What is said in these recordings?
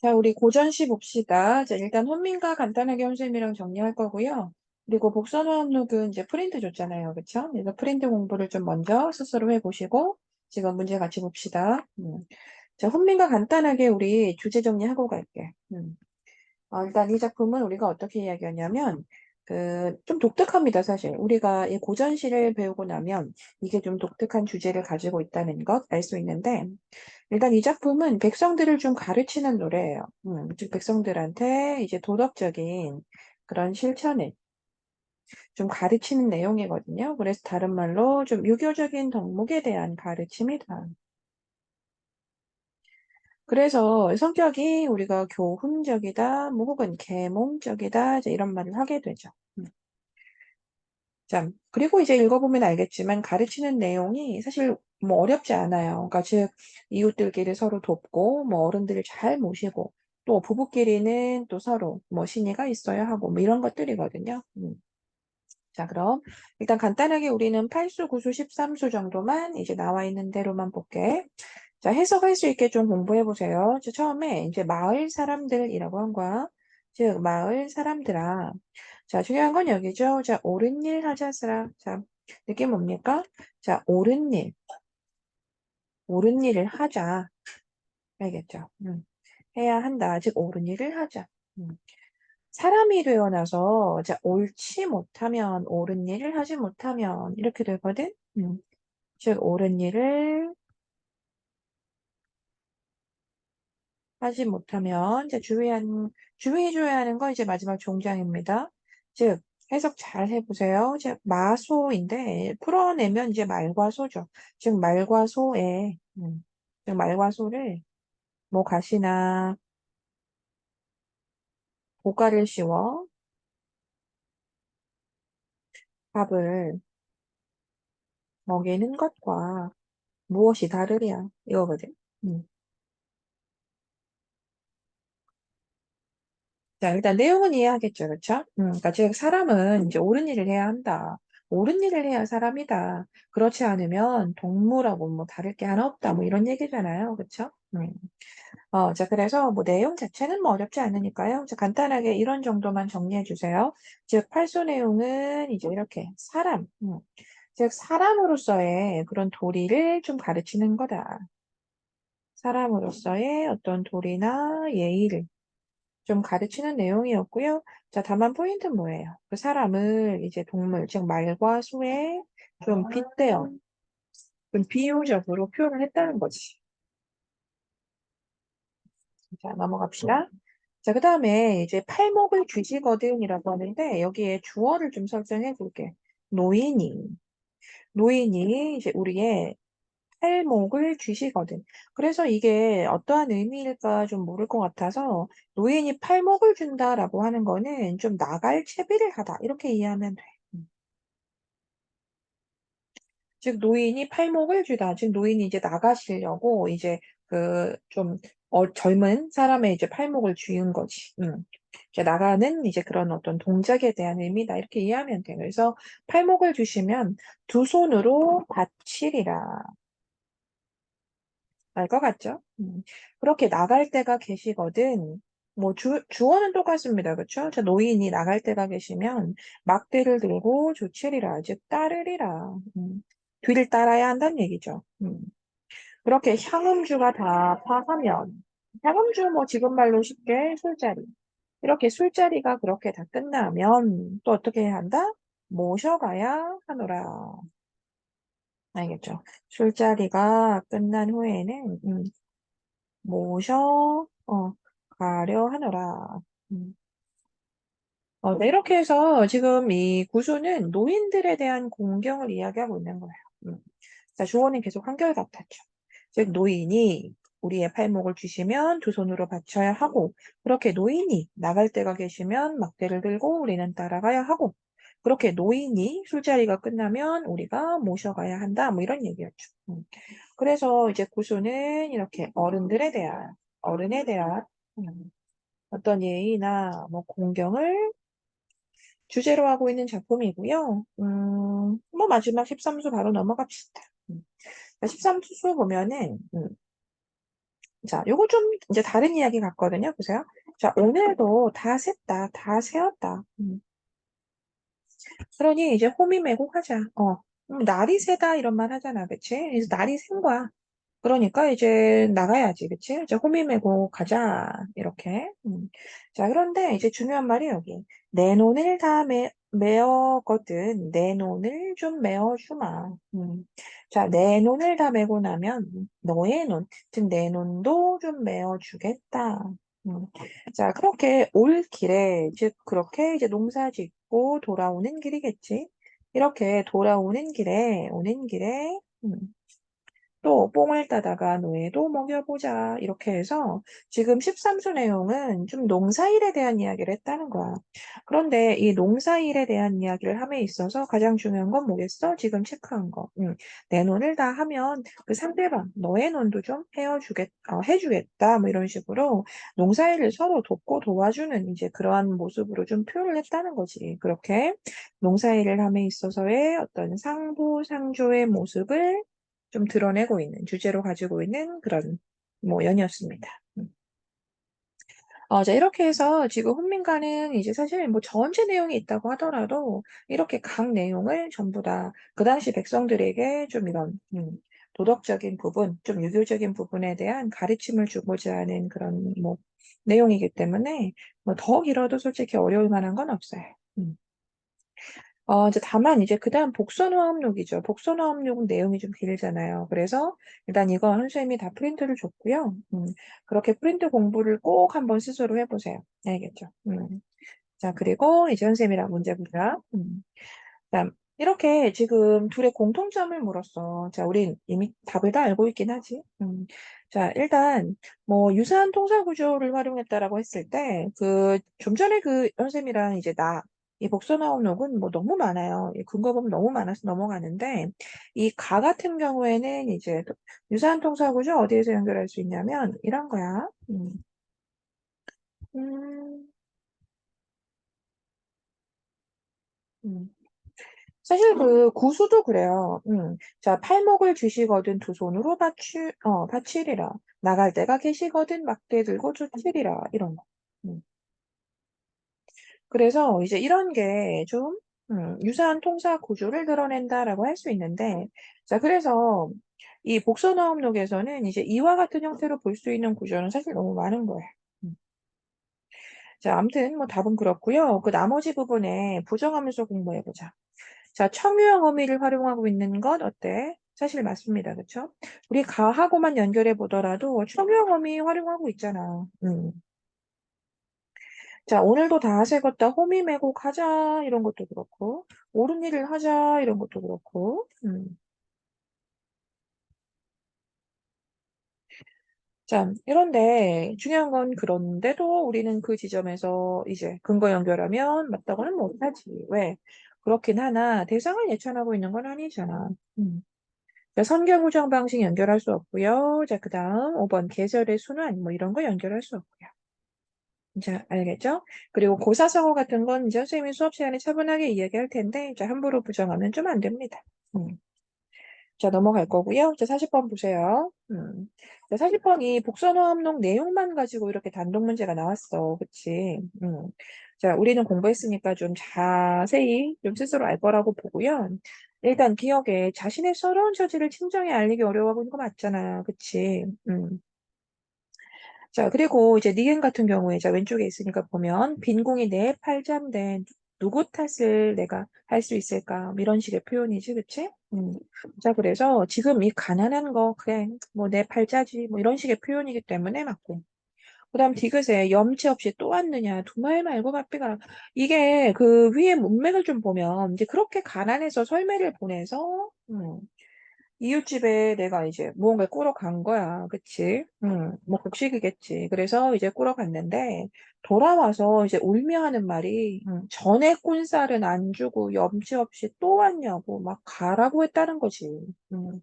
자, 우리 고전시 봅시다. 자, 일단 혼민과 간단하게 선생님이랑 정리할 거고요. 그리고 복선호흡록은 이제 프린트 줬잖아요. 그쵸? 그래서 프린트 공부를 좀 먼저 스스로 해보시고, 지금 문제 같이 봅시다. 자, 혼민과 간단하게 우리 주제 정리하고 갈게. 일단 이 작품은 우리가 어떻게 이야기하냐면, 좀 독특합니다, 사실. 우리가 이 고전시를 배우고 나면 이게 좀 독특한 주제를 가지고 있다는 것 알 수 있는데, 일단 이 작품은 백성들을 좀 가르치는 노래예요. 즉 백성들한테 이제 도덕적인 그런 실천을 좀 가르치는 내용이거든요. 그래서 다른 말로 좀 유교적인 덕목에 대한 가르침이다. 그래서 성격이 우리가 교훈적이다, 뭐 혹은 계몽적이다, 이제 이런 말을 하게 되죠. 자, 그리고 이제 읽어보면 알겠지만 가르치는 내용이 사실 뭐 어렵지 않아요. 그러니까 즉 이웃들끼리 서로 돕고 뭐 어른들을 잘 모시고 또 부부끼리는 또 서로 뭐 신의가 있어야 하고 뭐 이런 것들이거든요. 자, 그럼 일단 간단하게 우리는 8수, 9수, 13수 정도만 이제 나와 있는 대로만 볼게. 자, 해석할 수 있게 좀 공부해 보세요. 처음에 이제 마을 사람들이라고 한 거야. 즉 마을 사람들아. 자, 중요한 건 여기죠. 자, 옳은 일 하자스라. 자, 느낌 뭡니까? 자, 옳은 일, 옳은 일을 하자. 알겠죠? 해야 한다. 즉 옳은 일을 하자. 음. 사람이 되어나서 자, 옳지 못하면 옳은 일을 하지 못하면 이렇게 되거든. 즉 옳은 일을 하지 못하면 이제 주의해줘야 하는 거 이제 마지막 종장입니다. 즉 해석 잘 해보세요. 즉 마소인데 풀어내면 이제 말과 소죠. 즉 말과 소에 즉 말과 소를 뭐 가시나 고가를 씌워 밥을 먹이는 것과 무엇이 다르랴 이거거든. 음. 자, 일단 내용은 이해하겠죠, 그렇죠? 그러니까 즉 사람은 이제 옳은 일을 해야 한다. 옳은 일을 해야 사람이다. 그렇지 않으면 동물하고 뭐 다를 게 하나 없다. 뭐 이런 얘기잖아요, 그렇죠? 자, 그래서 뭐 내용 자체는 뭐 어렵지 않으니까요. 자, 간단하게 이런 정도만 정리해 주세요. 즉 팔소 내용은 이제 이렇게 사람, 즉 사람으로서의 그런 도리를 좀 가르치는 거다. 사람으로서의 어떤 도리나 예의를 좀 가르치는 내용이었고요. 자, 다만 포인트는 뭐예요? 그 사람을 이제 동물, 즉 말과 소에 좀 빗대어, 좀 비유적으로 표현을 했다는 거지. 자, 넘어갑시다. 자, 그 다음에 이제 팔목을 쥐시거든이라고 하는데 여기에 주어를 좀 설정해 볼게. 노인이. 노인이 이제 우리의 팔목을 쥐시거든. 그래서 이게 어떠한 의미일까 좀 모를 것 같아서 노인이 팔목을 준다라고 하는 거는 좀 나갈 채비를 하다. 이렇게 이해하면 돼. 즉 노인이 팔목을 쥐다. 즉 노인이 이제 나가시려고 이제 좀 젊은 사람의 이제 팔목을 쥐은 거지. 이제 나가는 이제 그런 어떤 동작에 대한 의미다. 이렇게 이해하면 돼. 그래서 팔목을 쥐시면 두 손으로 받치리라. 알 것 같죠? 그렇게 나갈 때가 계시거든. 뭐 주어는 똑같습니다. 그쵸? 자, 노인이 나갈 때가 계시면 막대를 들고 조치리라. 즉 따르리라. 뒤를 따라야 한다는 얘기죠. 그렇게 향음주가 다 파하면 향음주 뭐 지금 말로 쉽게 술자리. 이렇게 술자리가 그렇게 다 끝나면 또 어떻게 해야 한다? 모셔가야 하노라. 알겠죠? 술자리가 끝난 후에는 모셔 가려 하노라. 음. 네, 이렇게 해서 지금 이 구조는 노인들에 대한 공경을 이야기하고 있는 거예요. 음. 자, 주어는 계속 한결같았죠. 즉, 노인이 우리의 팔목을 쥐시면 두 손으로 받쳐야 하고, 그렇게 노인이 나갈 때가 계시면 막대를 들고 우리는 따라가야 하고, 그렇게 노인이 술자리가 끝나면 우리가 모셔가야 한다. 뭐 이런 얘기였죠. 그래서 이제 구조는 이렇게 어른에 대한 음, 어떤 예의나 뭐 공경을 주제로 하고 있는 작품이고요. 뭐 마지막 13수 바로 넘어갑시다. 13수 보면은 자, 요거 좀 이제 다른 이야기 같거든요. 보세요. 자, 오늘도 다 셌다, 다 세었다. 그러니 이제 호미매곡하자. 날이 새다 이런 말 하잖아, 그치? 그래서 날이 센 거야. 그러니까 이제 나가야지, 그치? 이제 호미매고 가자, 이렇게. 자, 그런데 이제 중요한 말이 여기. 내 논을 다 메었거든. 내 논을 좀 메어주마. 자, 내 논을 다 메고 나면 너의 논, 즉 내 논도 좀 메어주겠다. 음. 자, 그렇게 올 길에, 즉 그렇게 이제 농사 짓고 돌아오는 길이겠지. 이렇게 돌아오는 길에, 오는 길에, 또 뽕을 따다가 노예도 먹여보자. 이렇게 해서 지금 13수 내용은 좀 농사일에 대한 이야기를 했다는 거야. 그런데 이 농사일에 대한 이야기를 함에 있어서 가장 중요한 건 뭐겠어? 지금 체크한 거. 내 논을 다 하면 그 상대방, 너의 논도 좀 해주겠다. 뭐 이런 식으로 농사일을 서로 돕고 도와주는 이제 그러한 모습으로 좀 표현을 했다는 거지. 그렇게 농사일을 함에 있어서의 어떤 상부상조의 모습을 좀 드러내고 있는 주제로 가지고 있는 그런 뭐 연이었습니다. 자, 이렇게 해서 지금 훈민가는 이제 사실 뭐 전체 내용이 있다고 하더라도 이렇게 각 내용을 전부 다 그 당시 백성들에게 좀 이런 도덕적인 부분, 좀 유교적인 부분에 대한 가르침을 주고자 하는 그런 뭐 내용이기 때문에 뭐 더 길어도 솔직히 어려울 만한 건 없어요. 이제 다만 이제 그다음 복선화합록이죠. 복선화합록은 내용이 좀 길잖아요. 그래서 일단 이거 선생님이 다 프린트를 줬고요. 그렇게 프린트 공부를 꼭 한번 스스로 해보세요. 알겠죠? 자, 그리고 이제 선생님이랑 문제 보자. 그다음 이렇게 지금 둘의 공통점을 물었어. 자, 우린 이미 답을 다 알고 있긴 하지. 자, 일단 뭐 유사한 통사 구조를 활용했다라고 했을 때 그 좀 전에 그 선생님이랑 이제 이 복선 나온 녹은 뭐 너무 많아요. 이 근거 보면 너무 많아서 넘어가는데 이 가 같은 경우에는 이제 유사한 통사 구조 어디에서 연결할 수 있냐면 이런 거야. 음, 음. 사실 그 구수도 그래요. 자, 팔목을 쥐시거든 두 손으로 받치리라. 나갈 때가 계시거든 막대 들고 쫓으리라. 이런 거. 음. 그래서 이제 이런 게 좀 유사한 통사 구조를 드러낸다라고 할 수 있는데, 자, 그래서 이 복선어업록에서는 이제 이와 같은 형태로 볼 수 있는 구조는 사실 너무 많은 거예요. 음. 자, 아무튼 뭐 답은 그렇고요. 그 나머지 부분에 부정하면서 공부해보자. 자, 첨유형 어미를 활용하고 있는 건 어때? 사실 맞습니다. 그쵸? 우리 가하고만 연결해 보더라도 첨유형 어미 활용하고 있잖아. 자, 오늘도 다 새겼다. 호미 메고 가자. 이런 것도 그렇고. 옳은 일을 하자. 이런 것도 그렇고. 자, 이런데 중요한 건 그런데도 우리는 그 지점에서 이제 근거 연결하면 맞다고는 못하지. 왜? 그렇긴 하나 대상을 예찬하고 있는 건 아니잖아. 자, 선경우정 방식 연결할 수 없고요. 자, 그 다음 5번 계절의 순환 뭐 이런 거 연결할 수 없고요. 자, 알겠죠? 그리고 고사성어 같은 건 이제 선생님이 수업 시간에 차분하게 이야기할 텐데 자, 함부로 부정하면 좀 안 됩니다. 음. 자, 넘어갈 거고요. 자, 40번 보세요. 자, 40번이 복선호함록 내용만 가지고 이렇게 단독 문제가 나왔어. 그치? 자, 우리는 공부했으니까 좀 자세히 좀 스스로 알 거라고 보고요. 일단 기억에 자신의 서러운 처지를 친정에 알리기 어려워하고 있는 거 맞잖아. 그치? 자, 그리고 이제 니은 같은 경우에 자, 왼쪽에 있으니까 보면 빈 공이 내 팔자인데 누구 탓을 내가 할 수 있을까? 뭐 이런 식의 표현이지, 그치? 자, 그래서 지금 이 가난한 거, 그래, 뭐 내 팔자지, 뭐 이런 식의 표현이기 때문에 맞고. 그 다음 디귿에 염치 없이 또 왔느냐, 두 말 말고 바삐가. 이게 그 위에 문맥을 좀 보면 이제 그렇게 가난해서 설매를 보내서, 이웃집에 내가 이제 무언가를 꾸러 간 거야. 그치? 뭐 곡식이겠지. 그래서 이제 꾸러 갔는데 돌아와서 이제 울며 하는 말이 전에 꾼 쌀은 안 주고 염치 없이 또 왔냐고 막 가라고 했다는 거지. 음.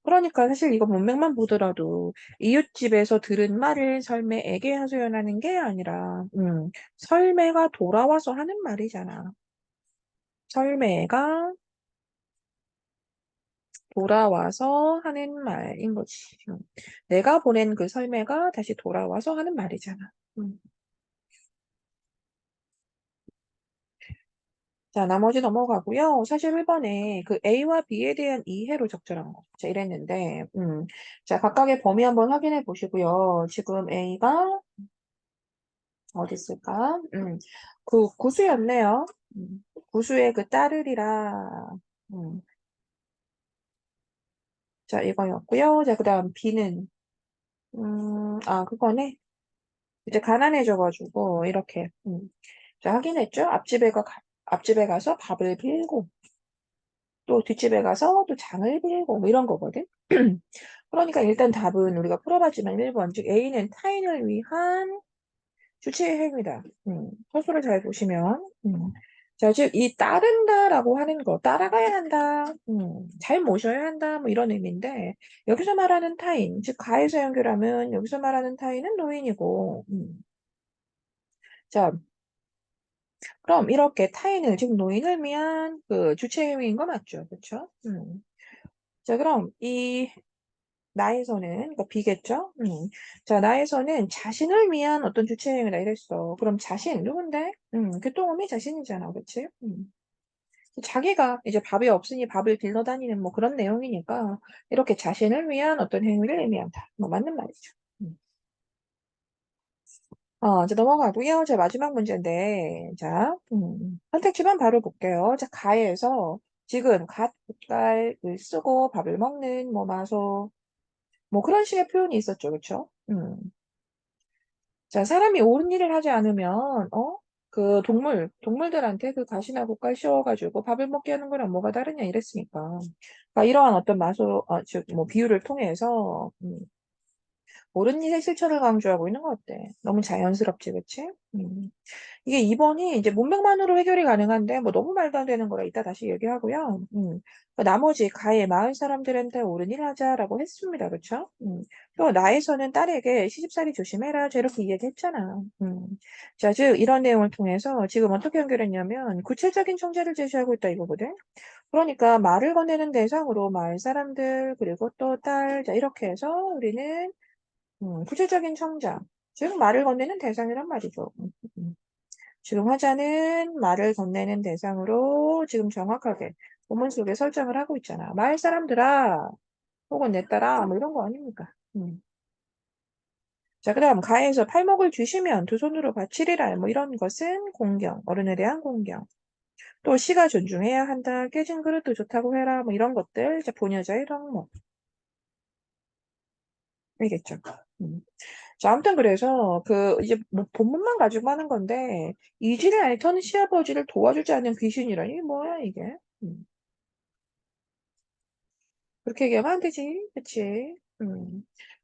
그러니까 사실 이거 문맥만 보더라도 이웃집에서 들은 말을 설매에게 하소연하는 게 아니라 설매가 돌아와서 하는 말이잖아. 설매가 돌아와서 하는 말인 거지. 내가 보낸 그 설매가 다시 돌아와서 하는 말이잖아. 음. 자, 나머지 넘어가고요. 사실 1번에 그 A와 B에 대한 이해로 적절한 거. 자, 이랬는데, 자, 각각의 범위 한번 확인해 보시고요. 지금 A가 어디 있을까? 그 구수였네요. 구수의 그 따르리라. 음, 자, 이거였고요. 자, 그 다음 B는, 그거네. 이제 가난해져가지고, 이렇게, 자, 확인했죠? 앞집에 가서 밥을 빌고, 또 뒷집에 가서 또 장을 빌고, 뭐 이런 거거든. 그러니까 일단 답은 우리가 풀어봤지만 1번, 즉 A는 타인을 위한 주체의 행위다. 서술을 잘 보시면. 자, 즉, 이 따른다라고 하는 거, 따라가야 한다, 잘 모셔야 한다, 뭐 이런 의미인데, 여기서 말하는 타인, 즉, 가에서 연결하면 여기서 말하는 타인은 노인이고, 자, 그럼 이렇게 타인을, 즉, 노인을 위한 그 주체 행위인 거 맞죠? 그쵸? 자, 그럼 이 나에서는, 그러니까 비겠죠? 자, 나에서는 자신을 위한 어떤 주체 행위다 이랬어. 그럼 자신, 누군데? 교통음이 자신이잖아. 그치? 자기가 이제 밥이 없으니 밥을 빌려 다니는 뭐 그런 내용이니까 이렇게 자신을 위한 어떤 행위를 의미한다. 뭐 맞는 말이죠. 음. 이제 넘어가고요. 자, 마지막 문제인데, 자, 선택지만 바로 볼게요. 자, 가에서 지금 갓, 갈, 을 쓰고 밥을 먹는, 뭐, 마소, 뭐 그런 식의 표현이 있었죠. 그쵸? 자, 사람이 옳은 일을 하지 않으면, 그 동물들한테 그 가시나 곶갈 씌워가지고 밥을 먹게 하는 거랑 뭐가 다르냐 이랬으니까. 그러니까 이러한 어떤 즉, 뭐, 비유를 통해서, 옳은 일의 실천을 강조하고 있는 것 같아. 너무 자연스럽지, 그치? 이게 2번이 이제 문맥만으로 해결이 가능한데, 뭐 너무 말도 안 되는 거라 이따 다시 얘기하고요. 그 나머지 가해 마을 사람들한테 옳은 일 하자라고 했습니다. 그쵸? 또 나에서는 딸에게 시집살이 조심해라. 저렇게 이야기했잖아. 자, 즉, 이런 내용을 통해서 지금 어떻게 연결했냐면, 구체적인 청재를 제시하고 있다 이거거든. 그러니까 말을 건네는 대상으로 마을 사람들, 그리고 또 딸, 자, 이렇게 해서 우리는 구체적인 청자, 즉 말을 건네는 대상이란 말이죠. 음. 지금 화자는 말을 건네는 대상으로 지금 정확하게 본문 속에 설정을 하고 있잖아. 마을 사람들아, 혹은 내 딸아, 뭐 이런 거 아닙니까? 자, 그다음 가에서 팔목을 주시면 두 손으로 바치리라, 뭐 이런 것은 공경, 어른에 대한 공경. 또 시가 존중해야 한다, 깨진 그릇도 좋다고 해라, 뭐 이런 것들, 자, 본여자의 덕목. 알겠죠? 음. 자, 아무튼 그래서 그 이제 뭐 본문만 가지고 하는 건데 이지를 앓던 시아버지를 도와주지 않는 귀신이라니 이게 뭐야 이게? 음. 그렇게 얘기하면 안 되지, 그치?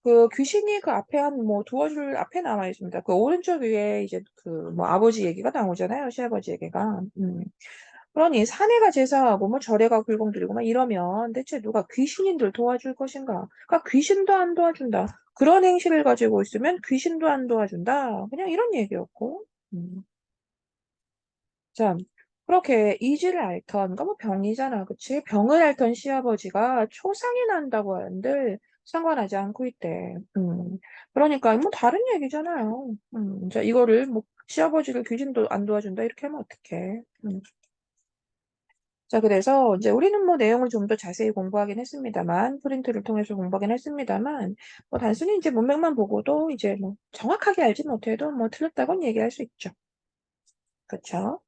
그 귀신이 그 앞에 한 뭐 도와줄 앞에 나와 있습니다. 그 오른쪽 위에 이제 그 뭐 아버지 얘기가 나오잖아요, 시아버지 얘기가. 그러니 사내가 제사하고 뭐 절에가 굴공 들이고 막 이러면 대체 누가 귀신인들 도와줄 것인가? 그러니까 귀신도 안 도와준다. 그런 행실을 가지고 있으면 귀신도 안 도와준다. 그냥 이런 얘기였고. 음. 자, 그렇게 이지를 앓던, 그러니까 뭐 병이잖아, 그치? 병을 앓던 시아버지가 초상이 난다고 하는데 상관하지 않고 있대. 그러니까 뭐 다른 얘기잖아요. 자, 이거를 뭐 시아버지를 귀신도 안 도와준다 이렇게 하면 어떡해? 자, 그래서 이제 우리는 뭐 내용을 좀 더 자세히 공부하긴 했습니다만, 프린트를 통해서 공부하긴 했습니다만, 뭐 단순히 이제 문맥만 보고도 이제 뭐 정확하게 알지 못해도 뭐 틀렸다고는 얘기할 수 있죠. 그쵸?